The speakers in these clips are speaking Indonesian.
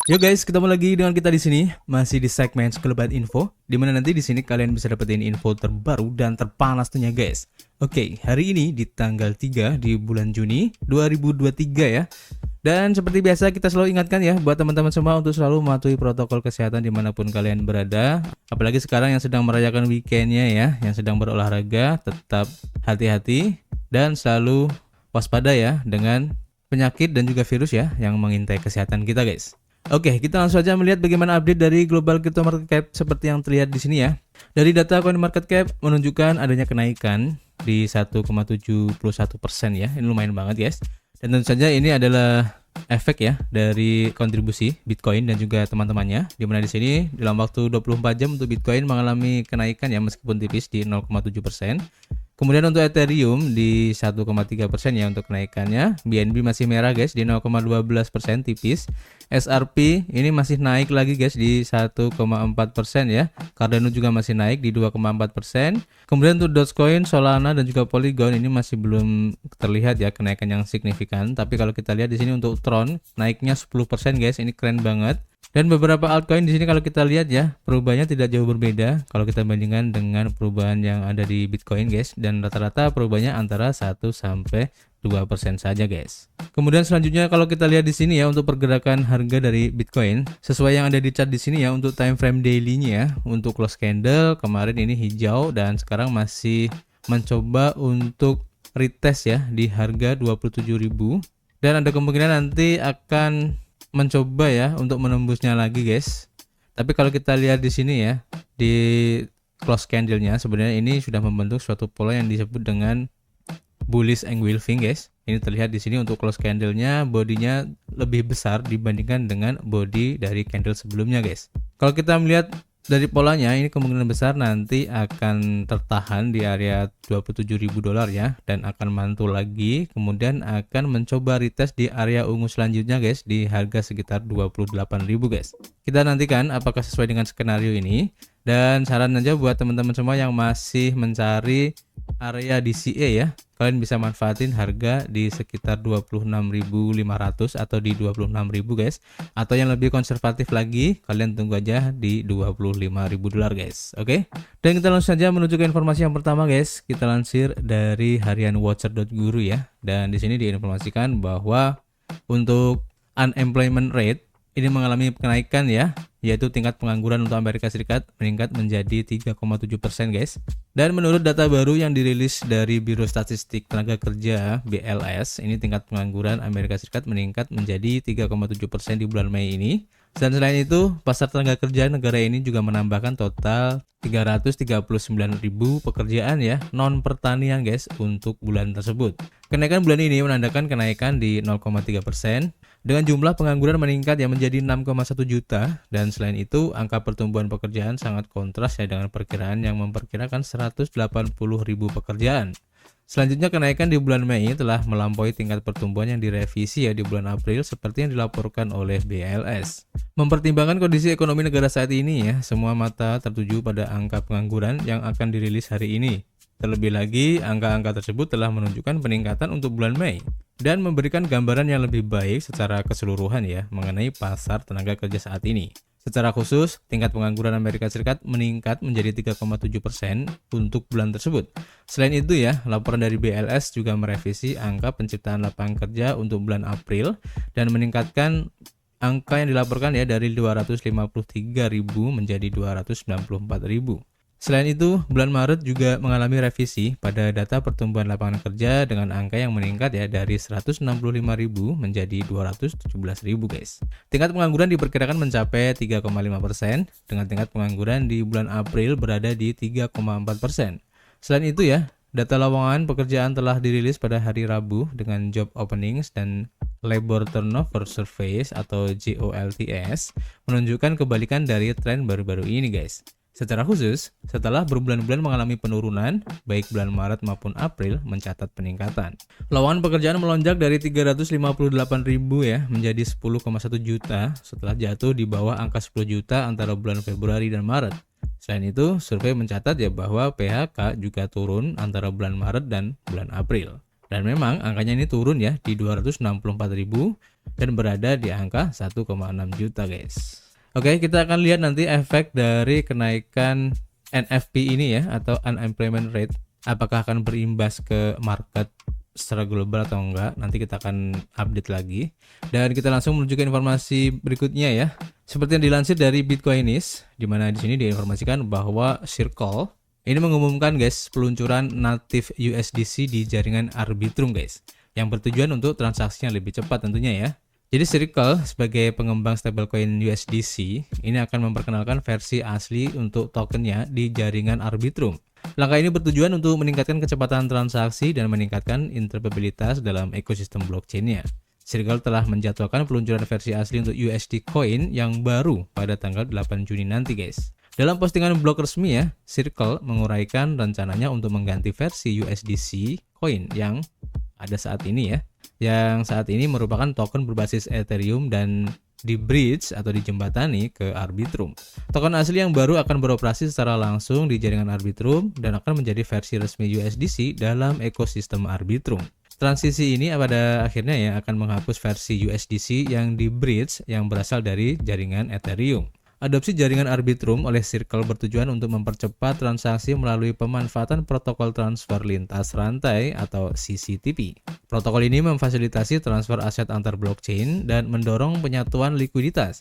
Yo guys, ketemu lagi dengan kita di sini, masih di segmen Sekelebat Info, di mana nanti di sini kalian bisa dapetin info terbaru dan terpanas tentunya guys. Oke, hari ini di tanggal 3 di bulan Juni 2023 ya. Dan seperti biasa kita selalu ingatkan ya buat teman-teman semua untuk selalu mematuhi protokol kesehatan dimanapun kalian berada. Apalagi sekarang yang sedang merayakan weekendnya ya, yang sedang berolahraga, tetap hati-hati dan selalu waspada ya dengan penyakit dan juga virus ya yang mengintai kesehatan kita guys. Oke, kita langsung saja melihat bagaimana update dari global crypto market cap seperti yang terlihat di sini ya. Dari data CoinMarketCap menunjukkan adanya kenaikan di 1,71% ya. Ini lumayan banget guys. Dan tentu saja ini adalah efek ya dari kontribusi Bitcoin dan juga teman-temannya. Di mana di sini dalam waktu 24 jam untuk Bitcoin mengalami kenaikan ya meskipun tipis di 0,7%. Kemudian untuk Ethereum di 1,3% ya untuk kenaikannya. BNB masih merah guys di 0,12% tipis. SRP ini masih naik lagi guys di 1,4% ya. Cardano juga masih naik di 2,4%. Kemudian untuk Dogecoin, Solana dan juga Polygon ini masih belum terlihat ya kenaikan yang signifikan. Tapi kalau kita lihat di sini untuk Tron naiknya 10% guys. Ini keren banget. Dan beberapa altcoin di sini kalau kita lihat ya, perubahannya tidak jauh berbeda kalau kita bandingkan dengan perubahan yang ada di Bitcoin guys, dan rata-rata perubahannya antara 1 sampai 2% saja guys. Kemudian selanjutnya kalau kita lihat di sini ya untuk pergerakan harga dari Bitcoin, sesuai yang ada di chart di sini ya untuk time frame daily-nya ya, untuk close candle kemarin ini hijau dan sekarang masih mencoba untuk retest ya di harga 27.000 dan ada kemungkinan nanti akan mencoba ya untuk menembusnya lagi guys. Tapi kalau kita lihat di sini ya di close candle-nya sebenarnya ini sudah membentuk suatu pola yang disebut dengan bullish engulfing guys. Ini terlihat di sini untuk close candle-nya bodinya lebih besar dibandingkan dengan body dari candle sebelumnya guys. Kalau kita melihat dari polanya ini kemungkinan besar nanti akan tertahan di area $27.000 ya dan akan mantul lagi, kemudian akan mencoba retest di area ungu selanjutnya guys di harga sekitar 28.000 guys. Kita nantikan apakah sesuai dengan skenario ini, dan saran aja buat teman-teman semua yang masih mencari area DCA ya, kalian bisa manfaatin harga di sekitar 26.500 atau di 26.000 guys, atau yang lebih konservatif lagi kalian tunggu aja di $25.000 guys. Oke, dan kita langsung saja menuju ke informasi yang pertama guys. Kita lansir dari harian watcher.guru ya, dan di sini diinformasikan bahwa untuk unemployment rate ini mengalami kenaikan ya, yaitu tingkat pengangguran untuk Amerika Serikat meningkat menjadi 3,7% guys. Dan menurut data baru yang dirilis dari Biro Statistik Tenaga Kerja BLS, ini tingkat pengangguran Amerika Serikat meningkat menjadi 3,7% di bulan Mei ini. Dan selain itu, pasar tenaga kerja negara ini juga menambahkan total 339.000 pekerjaan ya non pertanian guys untuk bulan tersebut. Kenaikan bulan ini menandakan kenaikan di 0,3%. Dengan jumlah pengangguran meningkat yang menjadi 6,1 juta, dan selain itu angka pertumbuhan pekerjaan sangat kontras ya dengan perkiraan yang memperkirakan 180.000 pekerjaan. Selanjutnya kenaikan di bulan Mei telah melampaui tingkat pertumbuhan yang direvisi ya di bulan April seperti yang dilaporkan oleh BLS. Mempertimbangkan kondisi ekonomi negara saat ini ya, semua mata tertuju pada angka pengangguran yang akan dirilis hari ini. Terlebih lagi, angka-angka tersebut telah menunjukkan peningkatan untuk bulan Mei dan memberikan gambaran yang lebih baik secara keseluruhan ya mengenai pasar tenaga kerja saat ini. Secara khusus, tingkat pengangguran Amerika Serikat meningkat menjadi 3,7% untuk bulan tersebut. Selain itu ya, laporan dari BLS juga merevisi angka penciptaan lapangan kerja untuk bulan April dan meningkatkan angka yang dilaporkan ya dari 253.000 menjadi 294.000. Selain itu, bulan Maret juga mengalami revisi pada data pertumbuhan lapangan kerja dengan angka yang meningkat ya dari 165.000 menjadi 217.000 guys. Tingkat pengangguran diperkirakan mencapai 3,5% dengan tingkat pengangguran di bulan April berada di 3,4%. Selain itu ya, data lowongan pekerjaan telah dirilis pada hari Rabu dengan job openings dan labor turnover surveys atau JOLTS menunjukkan kebalikan dari tren baru-baru ini guys. Secara khusus, setelah berbulan-bulan mengalami penurunan, baik bulan Maret maupun April mencatat peningkatan. Lowongan pekerjaan melonjak dari 358.000 ya menjadi 10,1 juta setelah jatuh di bawah angka 10 juta antara bulan Februari dan Maret. Selain itu, survei mencatat ya bahwa PHK juga turun antara bulan Maret dan bulan April. Dan memang angkanya ini turun ya di 264.000 dan berada di angka 1,6 juta guys. Oke, kita akan lihat nanti efek dari kenaikan NFP ini ya, atau unemployment rate, apakah akan berimbas ke market secara global atau enggak. Nanti kita akan update lagi. Dan kita langsung menuju ke informasi berikutnya ya. Seperti yang dilansir dari Bitcoinis, di mana di sini diinformasikan bahwa Circle ini mengumumkan guys peluncuran native USDC di jaringan Arbitrum guys, yang bertujuan untuk transaksi yang lebih cepat tentunya ya. Jadi Circle sebagai pengembang stablecoin USDC ini akan memperkenalkan versi asli untuk tokennya di jaringan Arbitrum. Langkah ini bertujuan untuk meningkatkan kecepatan transaksi dan meningkatkan interoperabilitas dalam ekosistem blockchain-nya. Circle telah menjadwalkan peluncuran versi asli untuk USD Coin yang baru pada tanggal 8 Juni nanti guys. Dalam postingan blog resmi ya, Circle menguraikan rencananya untuk mengganti versi USDC Coin yang ada saat ini ya, yang saat ini merupakan token berbasis Ethereum dan di bridge atau dijembatani ke Arbitrum. Token asli yang baru akan beroperasi secara langsung di jaringan Arbitrum dan akan menjadi versi resmi USDC dalam ekosistem Arbitrum. Transisi ini pada akhirnya ya akan menghapus versi USDC yang di bridge yang berasal dari jaringan Ethereum. Adopsi jaringan Arbitrum oleh Circle bertujuan untuk mempercepat transaksi melalui pemanfaatan protokol transfer lintas rantai atau CCTP. Protokol ini memfasilitasi transfer aset antar blockchain dan mendorong penyatuan likuiditas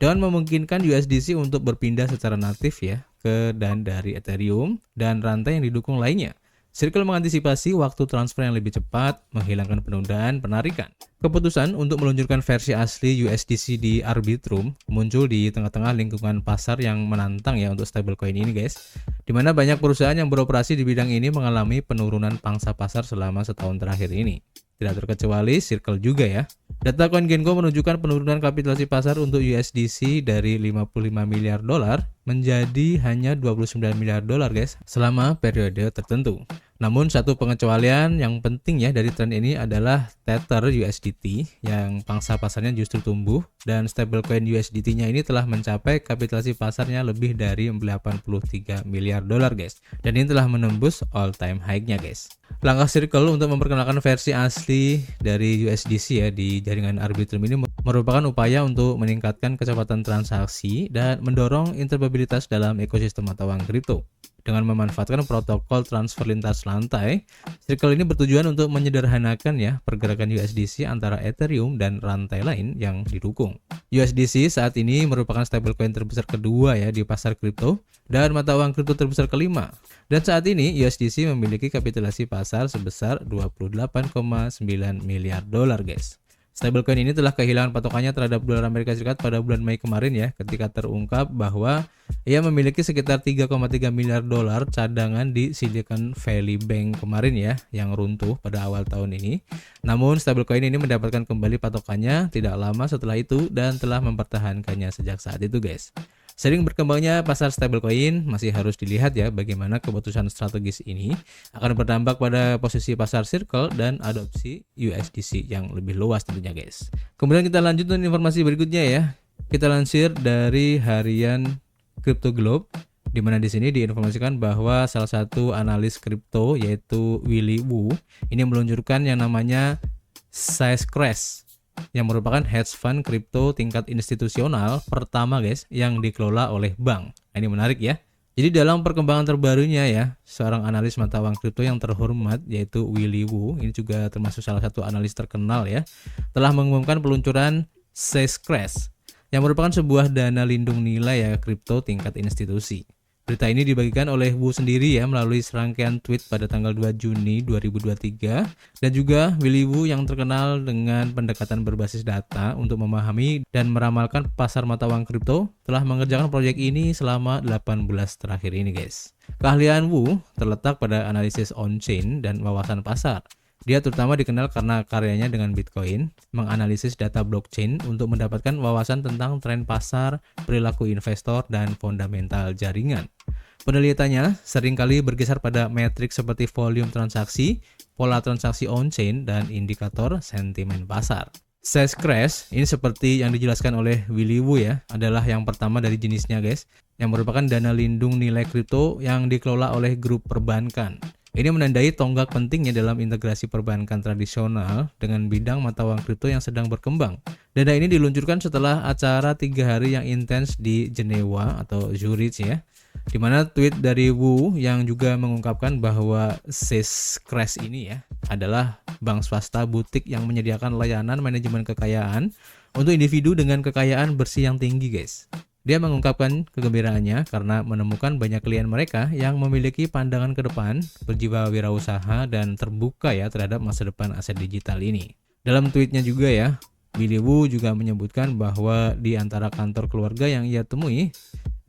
dan memungkinkan USDC untuk berpindah secara natif ya ke dan dari Ethereum dan rantai yang didukung lainnya. Circle mengantisipasi waktu transfer yang lebih cepat, menghilangkan penundaan penarikan. Keputusan untuk meluncurkan versi asli USDC di Arbitrum muncul di tengah-tengah lingkungan pasar yang menantang ya untuk stablecoin ini guys, di mana banyak perusahaan yang beroperasi di bidang ini mengalami penurunan pangsa pasar selama setahun terakhir ini. Tidak terkecuali Circle juga ya. Data CoinGecko menunjukkan penurunan kapitalisasi pasar untuk USDC dari 55 miliar dolar menjadi hanya 29 miliar dolar guys selama periode tertentu. Namun satu pengecualian yang penting ya dari tren ini adalah Tether USDT yang pangsa pasarnya justru tumbuh dan stablecoin USDT-nya ini telah mencapai kapitalisasi pasarnya lebih dari 83 miliar dolar guys. Dan ini telah menembus all time high-nya guys. Langkah Circle untuk memperkenalkan versi asli dari USDC ya di jaringan Arbitrum ini merupakan upaya untuk meningkatkan kecepatan transaksi dan mendorong interoperabilitas dalam ekosistem mata uang kripto. Dengan memanfaatkan protokol transfer lintas rantai, Circle ini bertujuan untuk menyederhanakan ya pergerakan USDC antara Ethereum dan rantai lain yang didukung. USDC saat ini merupakan stablecoin terbesar kedua ya di pasar kripto dan mata uang kripto terbesar kelima. Dan saat ini USDC memiliki kapitalisasi pasar sebesar 28,9 miliar dolar guys. Stablecoin ini telah kehilangan patokannya terhadap dolar Amerika Serikat pada bulan Mei kemarin ya, ketika terungkap bahwa ia memiliki sekitar 3,3 miliar dolar cadangan di Silicon Valley Bank kemarin ya, yang runtuh pada awal tahun ini. Namun stablecoin ini mendapatkan kembali patokannya tidak lama setelah itu dan telah mempertahankannya sejak saat itu guys. Sering berkembangnya pasar stablecoin masih harus dilihat ya bagaimana keputusan strategis ini akan berdampak pada posisi pasar Circle dan adopsi USDC yang lebih luas tentunya guys. Kemudian kita lanjut dengan informasi berikutnya ya. Kita lansir dari harian Crypto Globe, di mana di sini diinformasikan bahwa salah satu analis kripto yaitu Willy Woo ini meluncurkan yang namanya Sazecrash, yang merupakan hedge fund kripto tingkat institusional pertama guys yang dikelola oleh bank. Ini menarik ya. Jadi dalam perkembangan terbarunya ya, seorang analis mata uang kripto yang terhormat yaitu Willy Woo, ini juga termasuk salah satu analis terkenal ya, telah mengumumkan peluncuran Sazecrash yang merupakan sebuah dana lindung nilai ya kripto tingkat institusi. Berita ini dibagikan oleh Wu sendiri ya melalui serangkaian tweet pada tanggal 2 Juni 2023 dan juga Willy Woo yang terkenal dengan pendekatan berbasis data untuk memahami dan meramalkan pasar mata uang kripto telah mengerjakan proyek ini selama 18 terakhir ini guys. Keahlian Wu terletak pada analisis on-chain dan wawasan pasar. Dia terutama dikenal karena karyanya dengan Bitcoin, menganalisis data blockchain untuk mendapatkan wawasan tentang tren pasar, perilaku investor, dan fundamental jaringan. Penelitiannya seringkali berkisar pada metrik seperti volume transaksi, pola transaksi on-chain, dan indikator sentimen pasar. Sazecrash ini seperti yang dijelaskan oleh Willy Woo ya, adalah yang pertama dari jenisnya guys, yang merupakan dana lindung nilai kripto yang dikelola oleh grup perbankan. Ini menandai tonggak pentingnya dalam integrasi perbankan tradisional dengan bidang mata uang kripto yang sedang berkembang. Dana ini diluncurkan setelah acara 3 hari yang intens di Jenewa atau Zurich ya, di mana tweet dari Wu yang juga mengungkapkan bahwa Syscrash ini ya adalah bank swasta butik yang menyediakan layanan manajemen kekayaan untuk individu dengan kekayaan bersih yang tinggi guys. Dia mengungkapkan kegembiraannya karena menemukan banyak klien mereka yang memiliki pandangan ke depan, berjiwa wirausaha, dan terbuka ya terhadap masa depan aset digital ini. Dalam tweetnya juga ya, Billy Wu juga menyebutkan bahwa di antara kantor keluarga yang ia temui,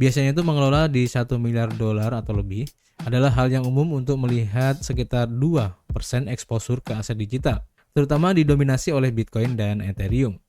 biasanya itu mengelola di $1 miliar atau lebih, adalah hal yang umum untuk melihat sekitar 2% eksposur ke aset digital, terutama didominasi oleh Bitcoin dan Ethereum.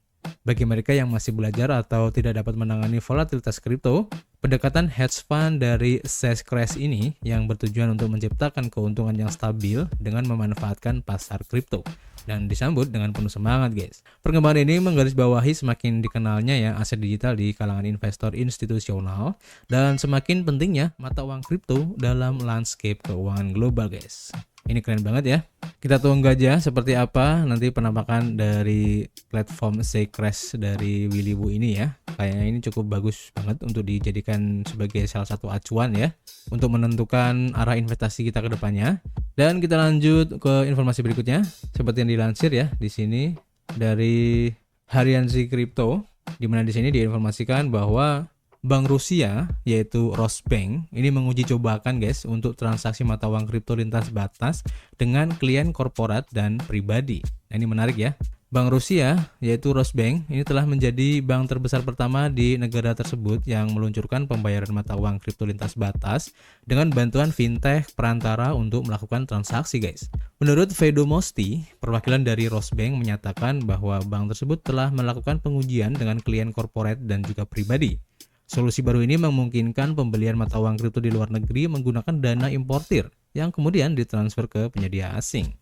Bagi mereka yang masih belajar atau tidak dapat menangani volatilitas kripto, pendekatan hedge fund dari Syscrash ini yang bertujuan untuk menciptakan keuntungan yang stabil dengan memanfaatkan pasar kripto dan disambut dengan penuh semangat guys. Perkembangan ini menggarisbawahi semakin dikenalnya ya aset digital di kalangan investor institusional dan semakin pentingnya mata uang kripto dalam landscape keuangan global guys. Ini keren banget ya. Kita tunggu aja seperti apa nanti penampakan dari platform Syscrash dari Willy Wu ini ya. Kayaknya ini cukup bagus banget untuk dijadikan sebagai salah satu acuan ya untuk menentukan arah investasi kita ke depannya. Dan kita lanjut ke informasi berikutnya seperti yang dilansir ya di sini dari Harian Z Crypto, di mana di sini diinformasikan bahwa Bank Rusia yaitu Rosbank ini menguji cobakan guys untuk transaksi mata uang kripto lintas batas dengan klien korporat dan pribadi. Nah, ini menarik ya. Bank Rusia yaitu Rosbank ini telah menjadi bank terbesar pertama di negara tersebut yang meluncurkan pembayaran mata uang kripto lintas batas dengan bantuan fintech perantara untuk melakukan transaksi guys. Menurut Vedomosti, perwakilan dari Rosbank menyatakan bahwa bank tersebut telah melakukan pengujian dengan klien korporat dan juga pribadi. Solusi baru ini memungkinkan pembelian mata uang kripto di luar negeri menggunakan dana importir yang kemudian ditransfer ke penyedia asing.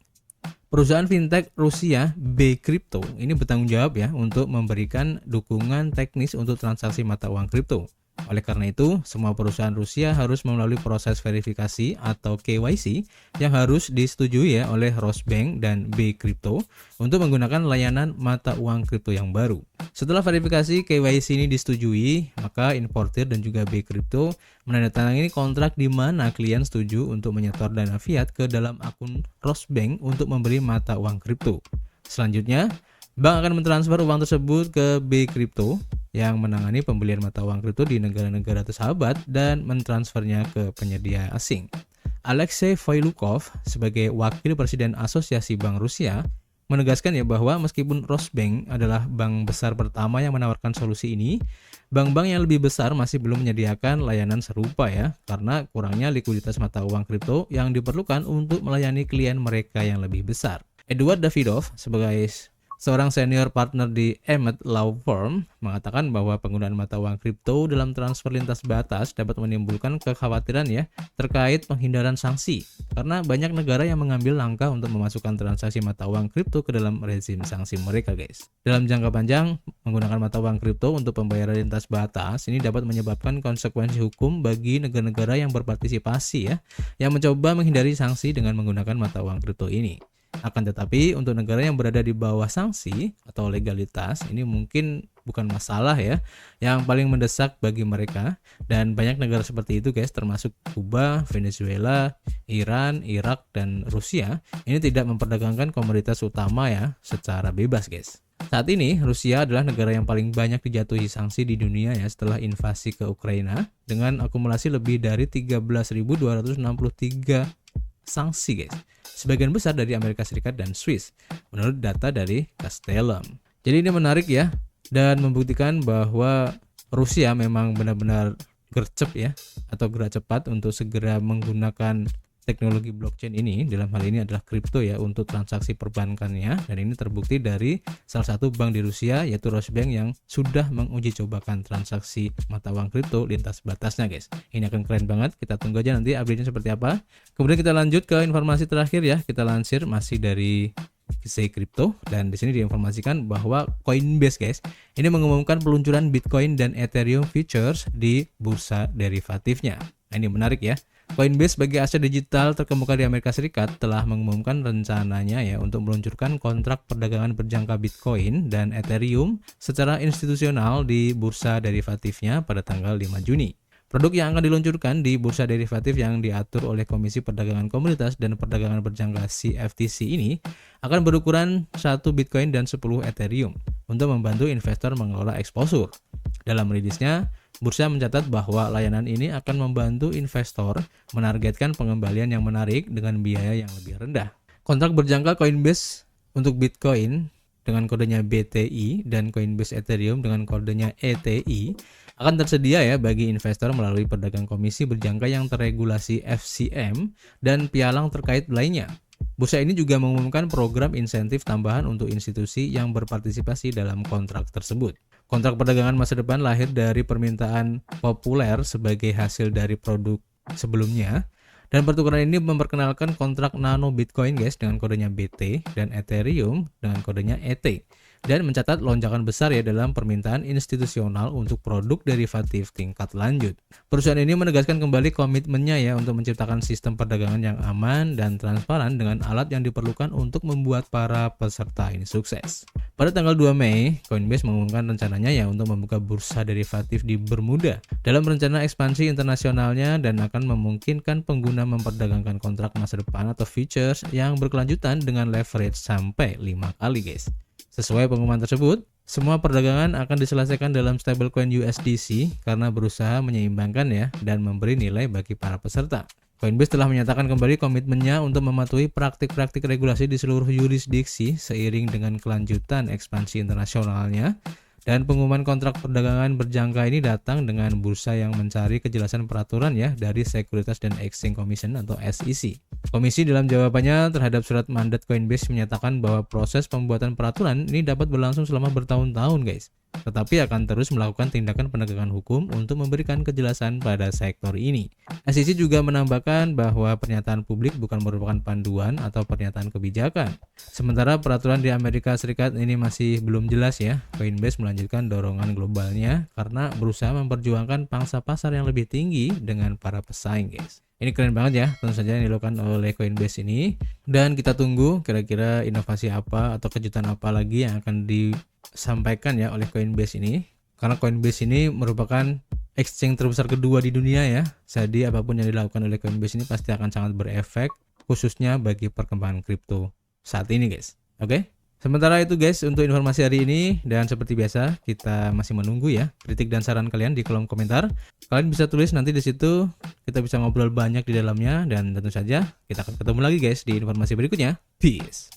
Perusahaan fintech Rusia B-Crypto ini bertanggung jawab ya untuk memberikan dukungan teknis untuk transaksi mata uang kripto. Oleh karena itu, semua perusahaan Rusia harus melalui proses verifikasi atau KYC yang harus disetujui ya oleh Rosbank dan B-Crypto untuk menggunakan layanan mata uang kripto yang baru. Setelah verifikasi KYC ini disetujui, maka importir dan juga B-Crypto menandatangani kontrak di mana klien setuju untuk menyetor dana fiat ke dalam akun Rosbank untuk membeli mata uang kripto. Selanjutnya, bank akan mentransfer uang tersebut ke B-Crypto yang menangani pembelian mata uang kripto di negara-negara tersahabat dan mentransfernya ke penyedia asing. Alexei Voylukov sebagai wakil presiden Asosiasi Bank Rusia menegaskan ya bahwa meskipun Rosbank adalah bank besar pertama yang menawarkan solusi ini, bank-bank yang lebih besar masih belum menyediakan layanan serupa ya karena kurangnya likuiditas mata uang kripto yang diperlukan untuk melayani klien mereka yang lebih besar. Edward Davidov sebagai seorang senior partner di Emmett Law Firm mengatakan bahwa penggunaan mata uang kripto dalam transfer lintas batas dapat menimbulkan kekhawatiran ya terkait penghindaran sanksi karena banyak negara yang mengambil langkah untuk memasukkan transaksi mata uang kripto ke dalam rezim sanksi mereka guys. Dalam jangka panjang, menggunakan mata uang kripto untuk pembayaran lintas batas ini dapat menyebabkan konsekuensi hukum bagi negara-negara yang berpartisipasi ya yang mencoba menghindari sanksi dengan menggunakan mata uang kripto ini. Akan tetapi untuk negara yang berada di bawah sanksi atau legalitas ini mungkin bukan masalah ya yang paling mendesak bagi mereka, dan banyak negara seperti itu guys termasuk Kuba, Venezuela, Iran, Irak, dan Rusia ini tidak memperdagangkan komoditas utama ya secara bebas guys. Saat ini Rusia adalah negara yang paling banyak dijatuhi sanksi di dunia ya setelah invasi ke Ukraina dengan akumulasi lebih dari 13.263 sanksi guys. Sebagian besar dari Amerika Serikat dan Swiss menurut data dari Castellum. Jadi ini menarik ya dan membuktikan bahwa Rusia memang benar-benar gercep ya atau gerak cepat untuk segera menggunakan teknologi blockchain ini, dalam hal ini adalah kripto ya untuk transaksi perbankannya, dan ini terbukti dari salah satu bank di Rusia yaitu Rosbank yang sudah menguji cobakan transaksi mata uang kripto lintas batasnya guys. Ini akan keren banget, kita tunggu aja nanti update-nya seperti apa. Kemudian kita lanjut ke informasi terakhir ya, kita lansir masih dari Z Crypto dan di sini diinformasikan bahwa Coinbase guys ini mengumumkan peluncuran Bitcoin dan Ethereum futures di bursa derivatifnya. Nah, ini menarik ya. Coinbase sebagai aset digital terkemuka di Amerika Serikat telah mengumumkan rencananya ya untuk meluncurkan kontrak perdagangan berjangka Bitcoin dan Ethereum secara institusional di bursa derivatifnya pada tanggal 5 Juni. Produk yang akan diluncurkan di bursa derivatif yang diatur oleh Komisi Perdagangan Komoditas dan Perdagangan Berjangka CFTC ini akan berukuran 1 Bitcoin dan 10 Ethereum untuk membantu investor mengelola exposure. Dalam rilisnya, bursa mencatat bahwa layanan ini akan membantu investor menargetkan pengembalian yang menarik dengan biaya yang lebih rendah. Kontrak berjangka Coinbase untuk Bitcoin dengan kodenya BTI dan Coinbase Ethereum dengan kodenya ETI akan tersedia ya bagi investor melalui pedagang komisi berjangka yang terregulasi FCM dan pialang terkait lainnya. Bursa ini juga mengumumkan program insentif tambahan untuk institusi yang berpartisipasi dalam kontrak tersebut. Kontrak perdagangan masa depan lahir dari permintaan populer sebagai hasil dari produk sebelumnya. Dan pertukaran ini memperkenalkan kontrak nano Bitcoin guys dengan kodenya BT dan Ethereum dengan kodenya ET. Dan mencatat lonjakan besar ya dalam permintaan institusional untuk produk derivatif tingkat lanjut. Perusahaan ini menegaskan kembali komitmennya ya untuk menciptakan sistem perdagangan yang aman dan transparan dengan alat yang diperlukan untuk membuat para peserta ini sukses. Pada tanggal 2 Mei, Coinbase mengumumkan rencananya ya untuk membuka bursa derivatif di Bermuda dalam rencana ekspansi internasionalnya dan akan memungkinkan pengguna memperdagangkan kontrak masa depan atau futures yang berkelanjutan dengan leverage sampai 5 kali guys. Sesuai pengumuman tersebut, semua perdagangan akan diselesaikan dalam stablecoin USDC karena berusaha menyeimbangkan ya dan memberi nilai bagi para peserta. Coinbase telah menyatakan kembali komitmennya untuk mematuhi praktik-praktik regulasi di seluruh yurisdiksi seiring dengan kelanjutan ekspansi internasionalnya. Dan pengumuman kontrak perdagangan berjangka ini datang dengan bursa yang mencari kejelasan peraturan ya dari Securities and Exchange Commission atau SEC. Komisi dalam jawabannya terhadap surat mandat Coinbase menyatakan bahwa proses pembuatan peraturan ini dapat berlangsung selama bertahun-tahun guys. Tetapi akan terus melakukan tindakan penegakan hukum untuk memberikan kejelasan pada sektor ini. SEC juga menambahkan bahwa pernyataan publik bukan merupakan panduan atau pernyataan kebijakan. Sementara peraturan di Amerika Serikat ini masih belum jelas ya. Coinbase melanjutkan dorongan globalnya karena berusaha memperjuangkan pangsa pasar yang lebih tinggi dengan para pesaing guys. Ini keren banget ya, tentu saja yang dilakukan oleh Coinbase ini. Dan kita tunggu kira-kira inovasi apa atau kejutan apa lagi yang akan disampaikan ya oleh Coinbase ini. Karena Coinbase ini merupakan exchange terbesar kedua di dunia ya. Jadi apapun yang dilakukan oleh Coinbase ini pasti akan sangat berefek, khususnya bagi perkembangan kripto saat ini guys. Oke? Sementara itu guys untuk informasi hari ini, dan seperti biasa kita masih menunggu ya kritik dan saran kalian di kolom komentar. Kalian bisa tulis nanti di situ, kita bisa ngobrol banyak di dalamnya, dan tentu saja kita akan ketemu lagi guys di informasi berikutnya. Peace.